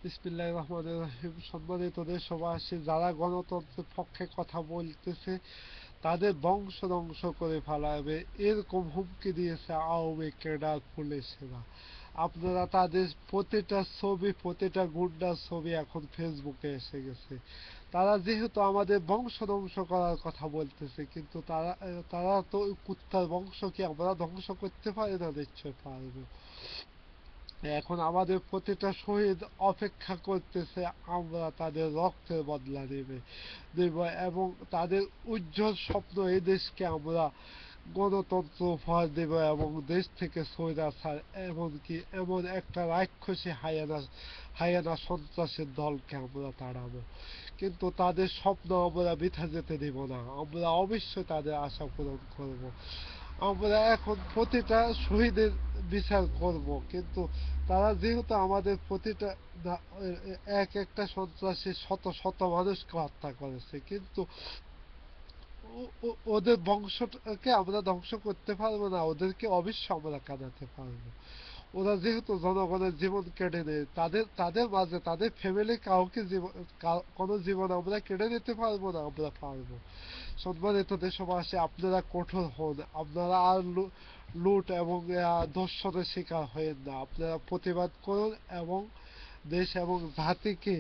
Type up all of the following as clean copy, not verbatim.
বিসমিল্লাহির রহমানির রহিম। সম্মানিত দেশবাসী, যারা গণতন্ত্রের পক্ষে কথা বলতেছে তাদের বংশ ধ্বংস করে ফেলাবে এরকম হুমকি দিয়েছে আওয়ামী ক্যাডার পুলিশেরা। আপনারা তাদের প্রতিটা ছবি, প্রতিটা গুন্ডার ছবি এখন ফেসবুকে এসে গেছে। তারা যেহেতু আমাদের বংশ ধ্বংস করার কথা বলতেছে, কিন্তু তারা তো কুত্তার বংশ কি আমরা ধ্বংস করতে পারি না? নিশ্চয় পারবো। এখন আমাদের প্রতিটা শহীদ অপেক্ষা করতেছে আমরা তাদের রক্তের বদলা নেব, এবং তাদের উজ্জ্বল স্বপ্ন এই দেশকে আমরা গণতন্ত্র উপহার দেব এবং দেশ থেকে স্বৈরাচার এমনকি এমন একটা রাক্ষসী হায়ানা সন্ত্রাসের দলকে আমরা তাড়াবো। কিন্তু তাদের স্বপ্ন আমরা বৃথা যেতে দেব না, আমরা অবশ্যই তাদের আশা পূরণ করব। আমরা এখন প্রতিটা শহীদের বিচার করব, কিন্তু তারা যেহেতু আমাদের প্রতিটা এক একটা সন্ত্রাসী শত শত মানুষকে হত্যা করেছে, কিন্তু ওদের বংশটাকে আমরা ধ্বংস করতে পারবো না, ওদেরকে অবশ্য আমরা কাটাতে পারবো। ওরা যেহেতু জনগণের জীবন কেড়ে নেয়, তাদের মাঝে তাদের ফ্যামিলি কাউকে কোনো জীবন আমরা কেড়ে নিতে পারবো না, আমরা পারবো। সম্মানিত দেশবাসী, আপনারা কঠোর হন, আপনারা আর লুট এবং ধর্ষণের শিকার হয়েন না। আপনারা প্রতিবাদ করুন এবং দেশ এবং জাতিকে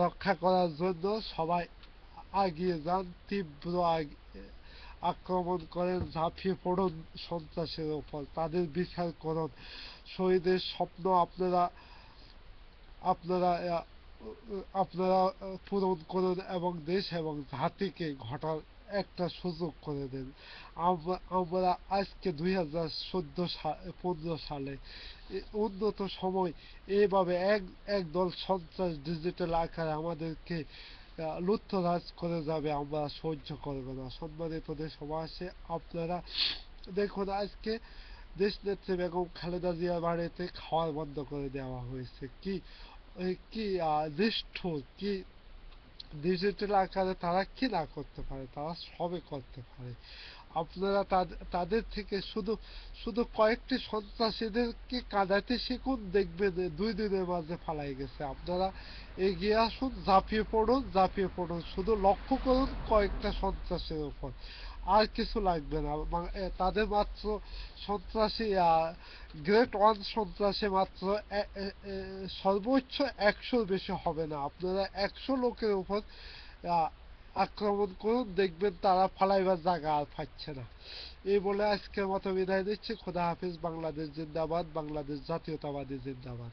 রক্ষা করার জন্য সবাই আগিয়ে যান, তীব্র আক্রমণ করেন, ঝাঁপিয়ে পড়ুন সন্ত্রাসের উপর, তাদের বিচার করুন। শহীদের স্বপ্ন আপনারা আপনারা আপনারা পূরণ করুন এবং দেশ এবং জাতিকে ঘটার একটা সুযোগ করে দেন। আমরা আজকে 2014-15 সালে উন্নত সময় এইভাবে একদল সন্ত্রাস ডিজিটাল আকারে আমাদেরকে লুণ্ঠরাজ করে যাবে, আমরা সহ্য করবো না। সম্মানিত দেশবাসী, আপনারা দেখুন আজকে দেশনেত্রী বেগম খালেদা জিয়ার বাড়িতে খাওয়ার বন্ধ করে দেওয়া হয়েছে। কি কি নিষ্ঠুর, কি ডিজিটাল আকারে তারা কি না করতে পারে, তারা সবই করতে পারে। আপনারা তাদের থেকে শুধু শুধু কয়েকটি সন্ত্রাসীদেরকে কাঁদাতে শিখুন, দেখবেন 2 দিনের মাঝে পালাই গেছে। আপনারা এগিয়ে আসুন, ঝাঁপিয়ে পড়ুন, শুধু লক্ষ্য করুন কয়েকটা সন্ত্রাসীর উপর, আর কিছু লাগবে না। তাদের মাত্র সন্ত্রাসী গ্রেড ওয়ান সন্ত্রাসী মাত্র সর্বোচ্চ 100-র বেশি হবে না। আপনারা 100 লোকের উপর আক্রমণ করুন, দেখবেন তারা ফালাইবার জায়গা আর পাচ্ছে না। এই বলে আজকের মতো বিদায় দিচ্ছি। খোদা হাফিজ। বাংলাদেশ জিন্দাবাদ, বাংলাদেশ জাতীয়তাবাদী জিন্দাবাদ।